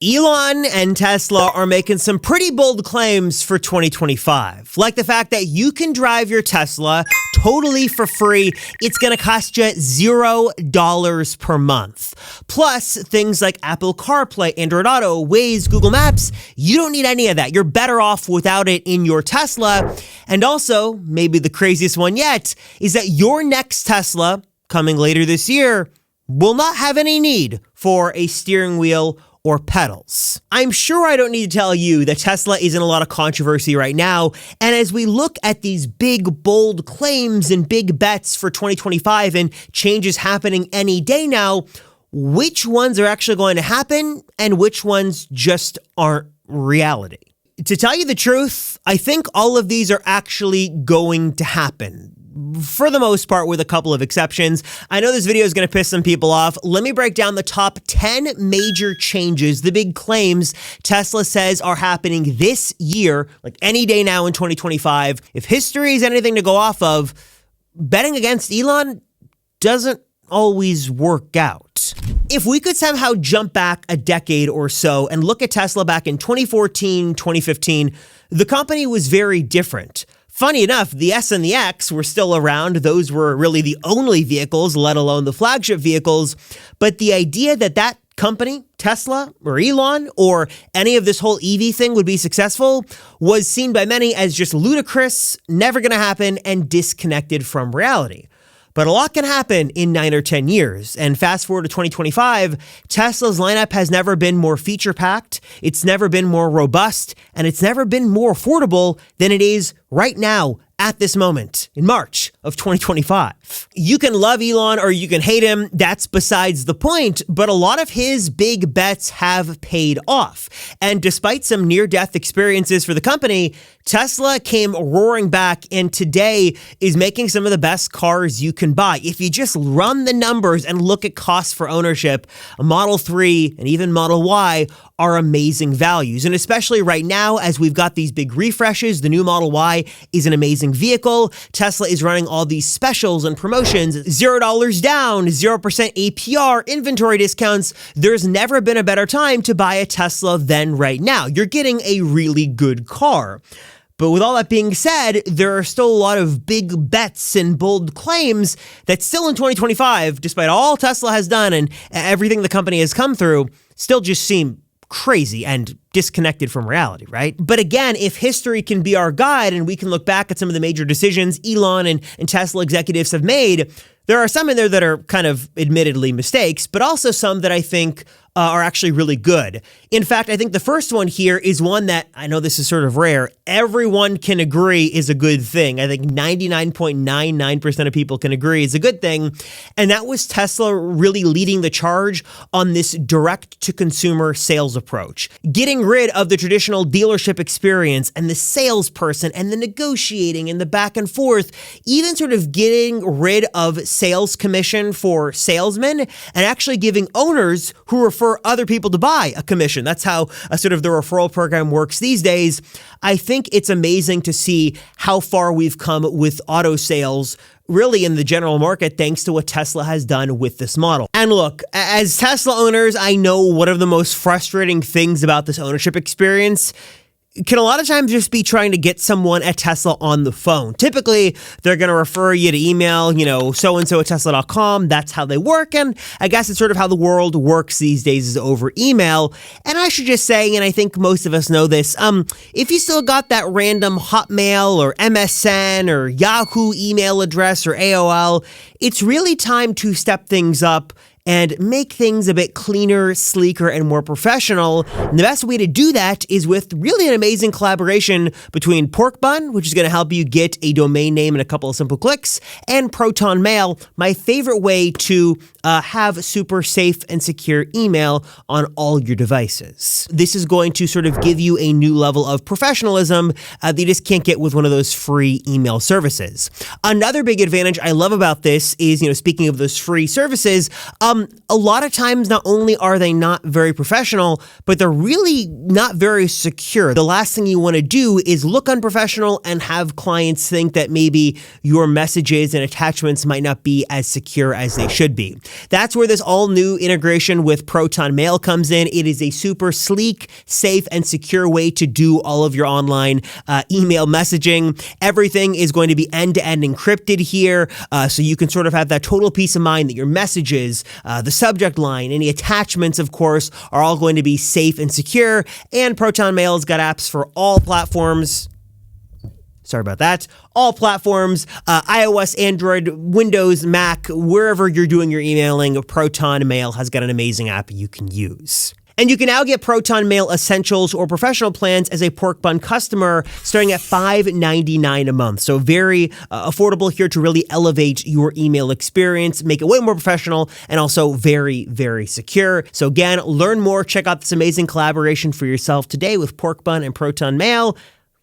Elon and Tesla are making some pretty bold claims for 2025, like the fact that you can drive your Tesla totally for free. It's going to cost you $0 per month. Plus, things like Apple CarPlay, Android Auto, Waze, Google Maps, you don't need any of that. You're better off without it in your Tesla. And also, maybe the craziest one yet, is that your next Tesla, coming later this year, will not have any need for a steering wheel or pedals. I'm sure I don't need to tell you that Tesla is in a lot of controversy right now, and as we look at these big, bold claims and big bets for 2025 and changes happening any day now, which ones are actually going to happen and which ones just aren't reality? To tell you the truth, I think all of these are actually going to happen. For the most part, with a couple of exceptions. I know this video is going to piss some people off. Let me break down the top 10 major changes, the big claims Tesla says are happening this year, like any day now in 2025. If history is anything to go off of, betting against Elon doesn't always work out. If we could somehow jump back a decade or so and look at Tesla back in 2014, 2015, the company was very different. Funny enough, the S and the X were still around. Those were really the only vehicles, let alone the flagship vehicles. But the idea that that company, Tesla or Elon or any of this whole EV thing would be successful was seen by many as just ludicrous, never going to happen, and disconnected from reality. But a lot can happen in 9 or 10 years. And fast forward to 2025, Tesla's lineup has never been more feature-packed, it's never been more robust, and it's never been more affordable than it is right now at this moment in March of 2025. You can love Elon or you can hate him. That's besides the point. But a lot of his big bets have paid off. And despite some near-death experiences for the company, Tesla came roaring back and today is making some of the best cars you can buy. If you just run the numbers and look at costs for ownership, a Model 3 and even Model Y are amazing values. And especially right now, as we've got these big refreshes, the new Model Y is an amazing vehicle. Tesla is running all these specials and promotions, $0 down, 0% APR, inventory discounts. There's never been a better time to buy a Tesla than right now. You're getting a really good car. But with all that being said, there are still a lot of big bets and bold claims that still in 2025, despite all Tesla has done and everything the company has come through, still just seem crazy and disconnected from reality, right? But again, if history can be our guide and we can look back at some of the major decisions Elon and Tesla executives have made, there are some in there that are kind of admittedly mistakes, but also some that I think are actually really good. In fact, I think the first one here is one that, I know this is sort of rare, everyone can agree is a good thing. I think 99.99% of people can agree is a good thing. And that was Tesla really leading the charge on this direct-to-consumer sales approach. Getting rid of the traditional dealership experience and the salesperson and the negotiating and the back and forth, even sort of getting rid of sales commission for salesmen and actually giving owners who refer other people to buy a commission. That's how sort of the referral program works these days. I think it's amazing to see how far we've come with auto sales really in the general market thanks to what Tesla has done with this model. And look, as Tesla owners, I know one of the most frustrating things about this ownership experience can a lot of times just be trying to get someone at Tesla on the phone. Typically, they're going to refer you to email, so-and-so at tesla.com. That's how they work. And I guess it's sort of how the world works these days is over email. And I should just say, and I think most of us know this, if you still got that random Hotmail or MSN or Yahoo email address or AOL, it's really time to step things up and make things a bit cleaner, sleeker, and more professional. And the best way to do that is with really an amazing collaboration between Pork Bun, which is going to help you get a domain name in a couple of simple clicks, and Proton Mail, my favorite way to have super safe and secure email on all your devices. This is going to sort of give you a new level of professionalism that you just can't get with one of those free email services. Another big advantage I love about this is, speaking of those free services, A lot of times, not only are they not very professional, but they're really not very secure. The last thing you want to do is look unprofessional and have clients think that maybe your messages and attachments might not be as secure as they should be. That's where this all new integration with Proton Mail comes in. It is a super sleek, safe, and secure way to do all of your online email messaging. Everything is going to be end-to-end encrypted here, so you can sort of have that total peace of mind that your messages, the subject line, any attachments, of course, are all going to be safe and secure. And Proton Mail's got apps for all platforms. Sorry about that. All platforms, iOS, Android, Windows, Mac, wherever you're doing your emailing, Proton Mail has got an amazing app you can use. And you can now get Proton Mail Essentials or Professional plans as a Pork Bun customer starting at $5.99 a month. So very affordable here to really elevate your email experience, make it way more professional, and also very, very secure. So again, learn more, check out this amazing collaboration for yourself today with Pork Bun and Proton Mail.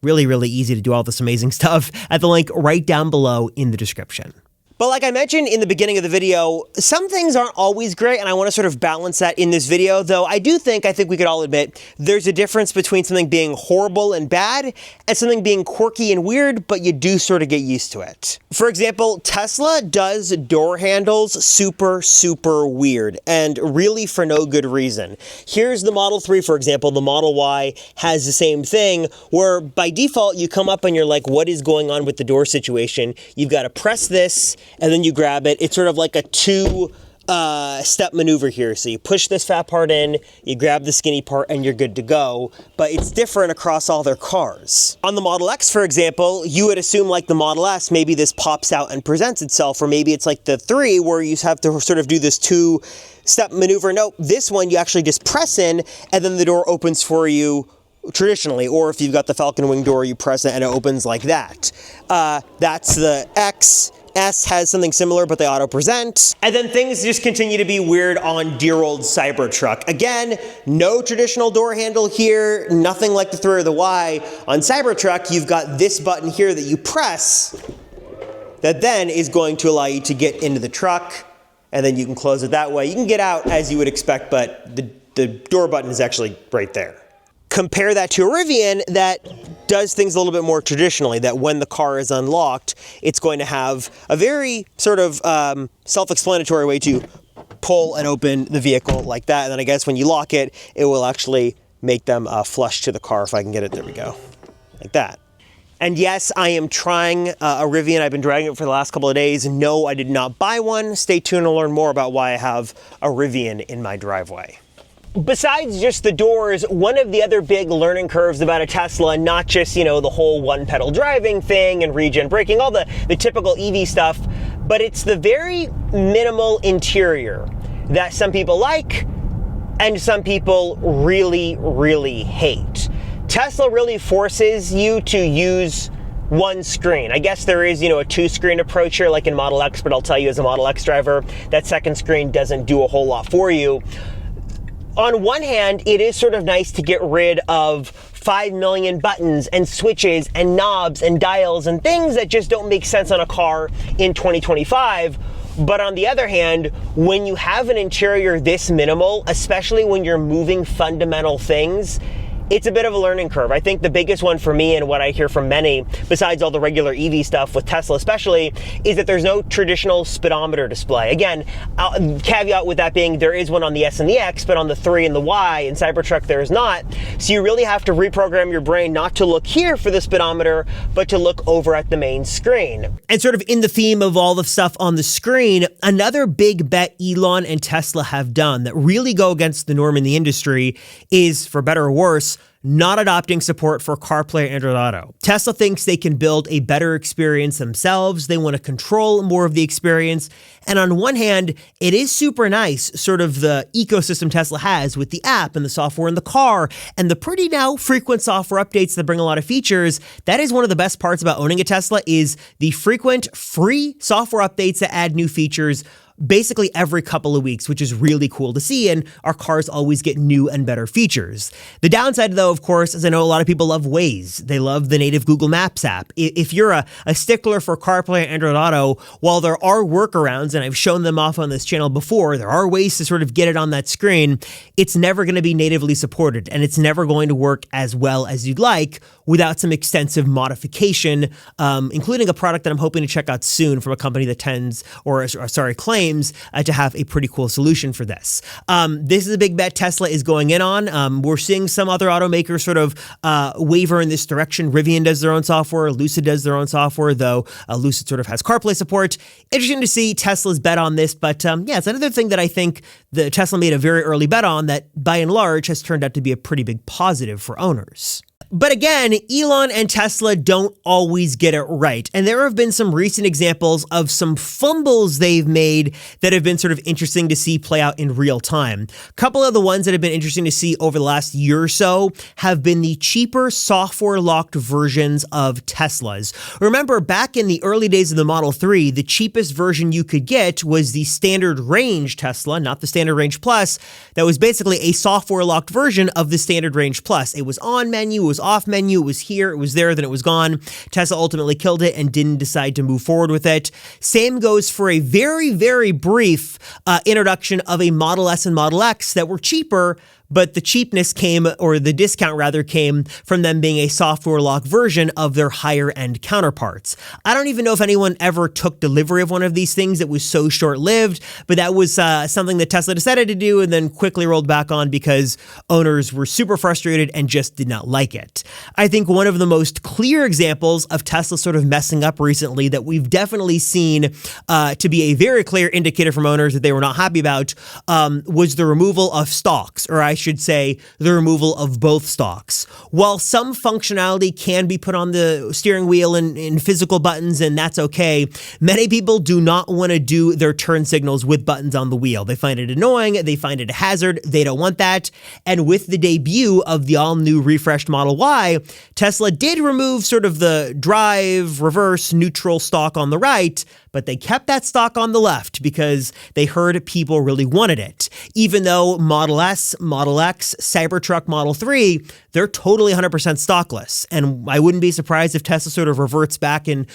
Really, really easy to do all this amazing stuff at the link right down below in the description. But like I mentioned in the beginning of the video, some things aren't always great, and I want to sort of balance that in this video, though I think we could all admit there's a difference between something being horrible and bad and something being quirky and weird, but you do sort of get used to it. For example, Tesla does door handles super, super weird, and really for no good reason. Here's the Model 3, for example. The Model Y has the same thing, where by default you come up and you're like, what is going on with the door situation? You've got to press this, and then you grab it. It's sort of like a two-step maneuver here. So you push this fat part in, you grab the skinny part, and you're good to go. But it's different across all their cars. On the Model X, for example, you would assume like the Model S, maybe this pops out and presents itself, or maybe it's like the 3 where you have to sort of do this two-step maneuver. No, this one you actually just press in, and then the door opens for you traditionally, or if you've got the Falcon Wing door, you press it and it opens like that. That's the X. S has something similar, but they auto-present. And then things just continue to be weird on dear old Cybertruck. Again, no traditional door handle here, nothing like the 3 or the Y. On Cybertruck, you've got this button here that you press that then is going to allow you to get into the truck, and then you can close it that way. You can get out as you would expect, but the door button is actually right there. Compare that to a Rivian that does things a little bit more traditionally, that when the car is unlocked, it's going to have a very sort of self-explanatory way to pull and open the vehicle like that. And then I guess when you lock it, it will actually make them flush to the car. If I can get it, there we go, like that. And yes, I am trying a Rivian. I've been driving it for the last couple of days. No, I did not buy one. Stay tuned to learn more about why I have a Rivian in my driveway. Besides just the doors, one of the other big learning curves about a Tesla, not just, the whole one-pedal driving thing and regen braking, all the typical EV stuff, but it's the very minimal interior that some people like and some people really, really hate. Tesla really forces you to use one screen. I guess there is, a two-screen approach here like in Model X, but I'll tell you as a Model X driver, that second screen doesn't do a whole lot for you. On one hand, it is sort of nice to get rid of 5 million buttons and switches and knobs and dials and things that just don't make sense on a car in 2025. But on the other hand, when you have an interior this minimal, especially when you're moving fundamental things, it's a bit of a learning curve. I think the biggest one for me, and what I hear from many, besides all the regular EV stuff with Tesla especially, is that there's no traditional speedometer display. Again, caveat with that being there is one on the S and the X, but on the 3 and the Y in Cybertruck there is not. So you really have to reprogram your brain not to look here for the speedometer, but to look over at the main screen. And sort of in the theme of all the stuff on the screen, another big bet Elon and Tesla have done that really go against the norm in the industry is, for better or worse, not adopting support for CarPlay and Android Auto. Tesla thinks they can build a better experience themselves. They want to control more of the experience. And on one hand, it is super nice, sort of the ecosystem Tesla has with the app and the software in the car and the pretty now frequent software updates that bring a lot of features. That is one of the best parts about owning a Tesla is the frequent free software updates that add new features basically every couple of weeks, which is really cool to see, and our cars always get new and better features. The downside, though, of course, is I know a lot of people love Waze. They love the native Google Maps app. If you're a stickler for CarPlay and Android Auto, while there are workarounds, and I've shown them off on this channel before, there are ways to sort of get it on that screen, it's never going to be natively supported, and it's never going to work as well as you'd like without some extensive modification, including a product that I'm hoping to check out soon from a company that claims to have a pretty cool solution for this. This is a big bet Tesla is going in on. We're seeing some other automakers sort of waver in this direction. Rivian does their own software. Lucid does their own software, though Lucid sort of has CarPlay support. Interesting to see Tesla's bet on this, but yeah, it's another thing that I think the Tesla made a very early bet on that, by and large, has turned out to be a pretty big positive for owners. But again, Elon and Tesla don't always get it right. And there have been some recent examples of some fumbles they've made that have been sort of interesting to see play out in real time. A couple of the ones that have been interesting to see over the last year or so have been the cheaper software-locked versions of Teslas. Remember, back in the early days of the Model 3, the cheapest version you could get was the standard range Tesla, not the standard range plus, that was basically a software-locked version of the standard range plus. It was on menu, it was off menu, it was here, it was there, then it was gone. Tesla ultimately killed it and didn't decide to move forward with it. Same goes for a very, very brief introduction of a Model S and Model X that were cheaper, but the cheapness came, or the discount rather, came from them being a software lock version of their higher end counterparts. I don't even know if anyone ever took delivery of one of these things. It was so short lived, but that was something that Tesla decided to do and then quickly rolled back on because owners were super frustrated and just did not like it. I think one of the most clear examples of Tesla sort of messing up recently that we've definitely seen to be a very clear indicator from owners that they were not happy about was the removal of stalks, or I should say the removal of both stalks. While some functionality can be put on the steering wheel in physical buttons, and that's okay, many people do not want to do their turn signals with buttons on the wheel. They find it annoying, they find it a hazard, they don't want that. And with the debut of the all-new refreshed Model Y, Tesla did remove sort of the drive, reverse, neutral stalk on the right, but they kept that stalk on the left because they heard people really wanted it. Even though Model S, Model X, Cybertruck Model 3, they're totally 100% stockless. And I wouldn't be surprised if Tesla sort of reverts back in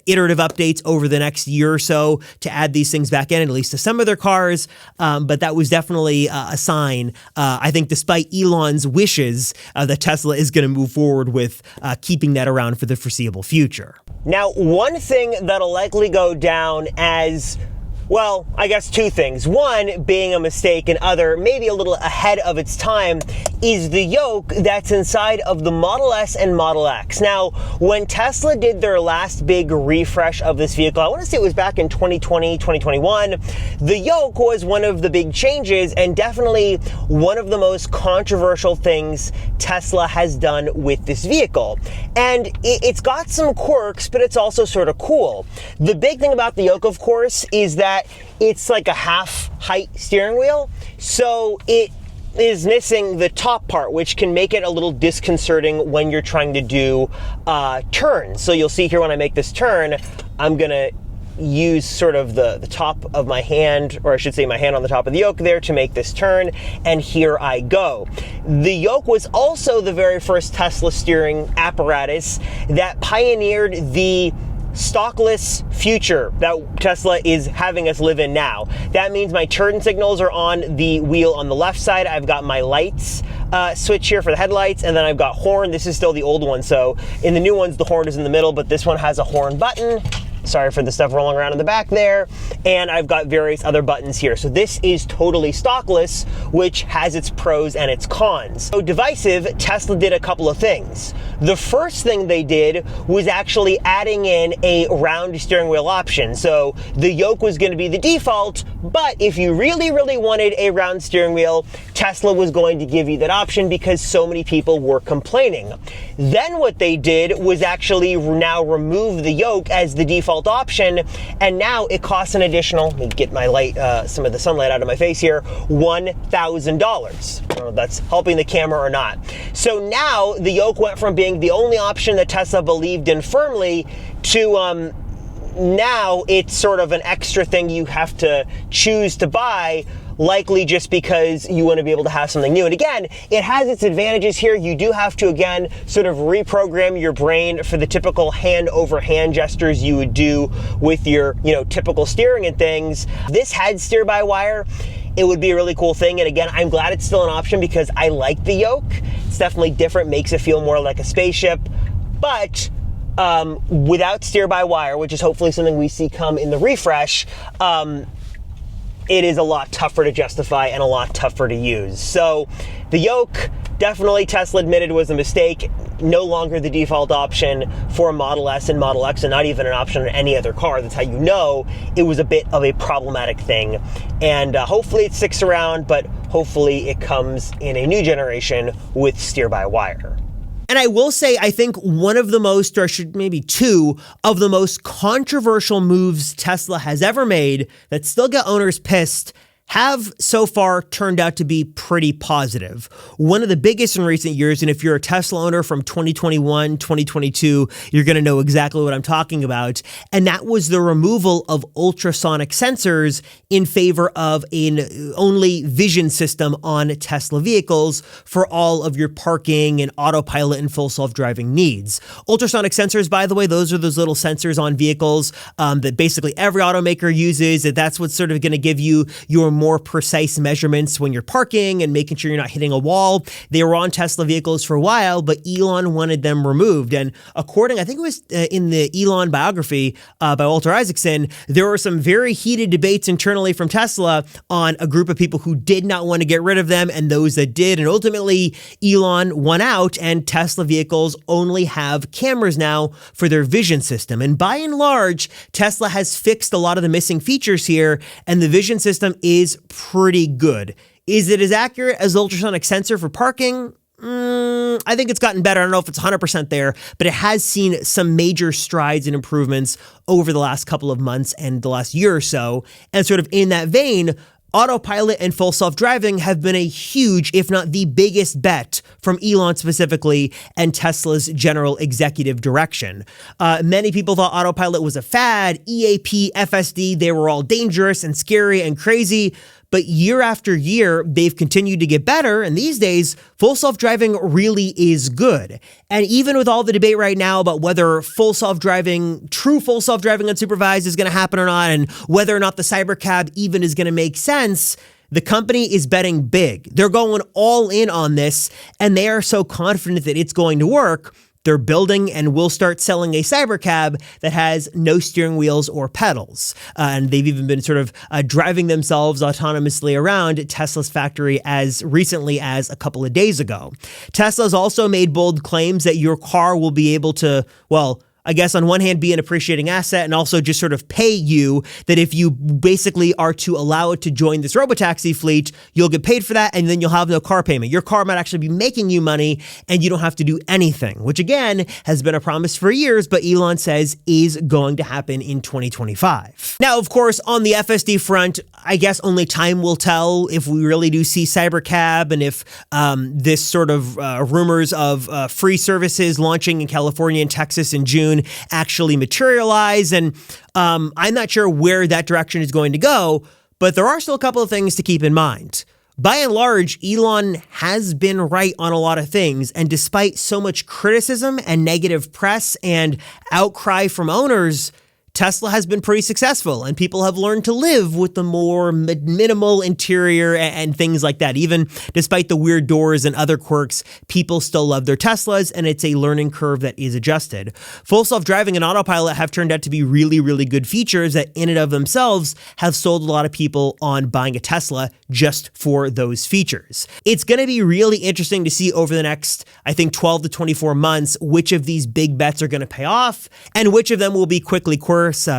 iterative updates over the next year or so to add these things back in, at least to some of their cars. But that was definitely a sign, I think, despite Elon's wishes, that Tesla is going to move forward with keeping that around for the foreseeable future. Now, one thing that'll likely go down as, well, I guess two things. One, being a mistake, and other, maybe a little ahead of its time, is the yoke that's inside of the Model S and Model X. Now, when Tesla did their last big refresh of this vehicle, I want to say it was back in 2020, 2021, the yoke was one of the big changes and definitely one of the most controversial things Tesla has done with this vehicle. And it's got some quirks, but it's also sort of cool. The big thing about the yoke, of course, is that it's like a half height steering wheel, so it is missing the top part, which can make it a little disconcerting when you're trying to do turns. So you'll see here when I make this turn, I'm gonna use sort of the top of my hand, or I should say my hand on the top of the yoke there to make this turn, and here I go. The yoke was also the very first Tesla steering apparatus that pioneered the stockless future that Tesla is having us live in now. That means my turn signals are on the wheel on the left side. I've got my lights switch here for the headlights, and then I've got horn. This is still the old one, so in the new ones the horn is in the middle, but this one has a horn button. Sorry for the stuff rolling around in the back there. And I've got various other buttons here. So this is totally stockless, which has its pros and its cons. So divisive, Tesla did a couple of things. The first thing they did was actually adding in a round steering wheel option. So the yoke was going to be the default, but if you really, really wanted a round steering wheel, Tesla was going to give you that option because so many people were complaining. Then what they did was actually now remove the yoke as the default option, and now it costs an additional, let me get my light, some of the sunlight out of my face here, $1,000. I don't know if that's helping the camera or not. So now the yoke went from being the only option that Tesla believed in firmly to now it's sort of an extra thing you have to choose to buy, likely just because you want to be able to have something new. And again, it has its advantages here. You do have to, again, sort of reprogram your brain for the typical hand-over-hand gestures you would do with your, typical steering and things. This had steer-by-wire. It would be a really cool thing. And again, I'm glad it's still an option because I like the yoke. It's definitely different, makes it feel more like a spaceship. But without steer-by-wire, which is hopefully something we see come in the refresh, it is a lot tougher to justify and a lot tougher to use. So the yoke, definitely Tesla admitted was a mistake. No longer the default option for Model S and Model X, and not even an option on any other car. That's how you know it was a bit of a problematic thing. And hopefully it sticks around, but hopefully it comes in a new generation with steer-by-wire. And I will say, I think one of the most, or maybe two of the most controversial moves Tesla has ever made that still got owners pissed have so far turned out to be pretty positive. One of the biggest in recent years, and if you're a Tesla owner from 2021, 2022, you're going to know exactly what I'm talking about, and that was the removal of ultrasonic sensors in favor of an only vision system on Tesla vehicles for all of your parking and autopilot and full self-driving needs. Ultrasonic sensors, by the way, those are those little sensors on vehicles that basically every automaker uses, and that's what's sort of going to give you your more precise measurements when you're parking and making sure you're not hitting a wall. They were on Tesla vehicles for a while, but Elon wanted them removed. And according, I think it was in the Elon biography by Walter Isaacson, there were some very heated debates internally from Tesla on a group of people who did not want to get rid of them and those that did. And ultimately, Elon won out, and Tesla vehicles only have cameras now for their vision system. And by and large, Tesla has fixed a lot of the missing features here, and the vision system is pretty good. Is it as accurate as ultrasonic sensor for parking? I think it's gotten better. I don't know if it's 100% there, but it has seen some major strides and improvements over the last couple of months and the last year or so. And sort of in that vein, autopilot and full self-driving have been a huge, if not the biggest bet from Elon specifically and Tesla's general executive direction. Many people thought autopilot was a fad, EAP, FSD, they were all dangerous and scary and crazy. But year after year, they've continued to get better, and these days, full self-driving really is good. And even with all the debate right now about whether true full self-driving unsupervised is going to happen or not, and whether or not the cybercab even is going to make sense, the company is betting big. They're going all in on this, and they are so confident that it's going to work. They're building and will start selling a cybercab that has no steering wheels or pedals. And they've even been sort of driving themselves autonomously around Tesla's factory as recently as a couple of days ago. Tesla's also made bold claims that your car will be able to, well, I guess on one hand, be an appreciating asset and also just sort of pay you, that if you basically are to allow it to join this robotaxi fleet, you'll get paid for that and then you'll have no car payment. Your car might actually be making you money and you don't have to do anything, which again has been a promise for years, but Elon says is going to happen in 2025. Now, of course, on the FSD front, I guess only time will tell if we really do see cybercab and if this sort of rumors of free services launching in California and Texas in June actually materialize. And I'm not sure where that direction is going to go, but there are still a couple of things to keep in mind. By and large, Elon has been right on a lot of things. And despite so much criticism and negative press and outcry from owners, Tesla has been pretty successful, and people have learned to live with the more minimal interior and things like that. Even despite the weird doors and other quirks, people still love their Teslas, and it's a learning curve that is adjusted. Full self-driving and autopilot have turned out to be really, really good features that in and of themselves have sold a lot of people on buying a Tesla just for those features. It's going to be really interesting to see over the next, I think, 12 to 24 months, which of these big bets are going to pay off and which of them will be quickly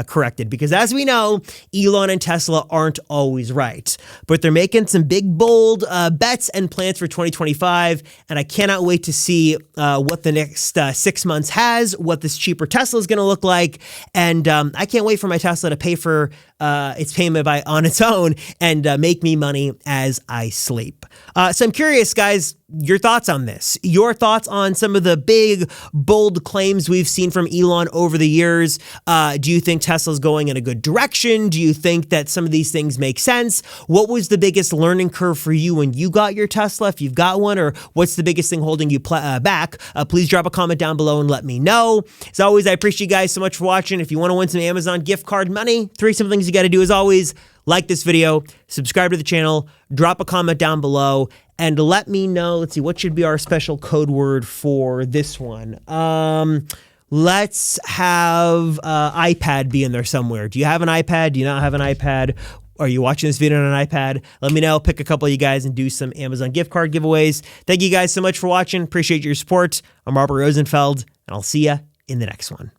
corrected, because as we know, Elon and Tesla aren't always right, but they're making some big, bold bets and plans for 2025, and I cannot wait to see what the next 6 months has, what this cheaper Tesla is going to look like, and I can't wait for my Tesla to pay for its payment on its own and make me money as I sleep. So I'm curious, guys, your thoughts on this, your thoughts on some of the big, bold claims we've seen from Elon over the years. Do you think Tesla's going in a good direction? Do you think that some of these things make sense? What was the biggest learning curve for you when you got your Tesla, if you've got one, or what's the biggest thing holding you back? Please drop a comment down below and let me know. As always, I appreciate you guys so much for watching. If you want to win some Amazon gift card money, 3 simple things you got to do as always. Like this video, subscribe to the channel, drop a comment down below, and let me know. Let's see, what should be our special code word for this one? Let's have iPad be in there somewhere. Do you have an iPad? Do you not have an iPad? Are you watching this video on an iPad? Let me know. Pick a couple of you guys and do some Amazon gift card giveaways. Thank you guys so much for watching. Appreciate your support. I'm Robert Rosenfeld, and I'll see you in the next one.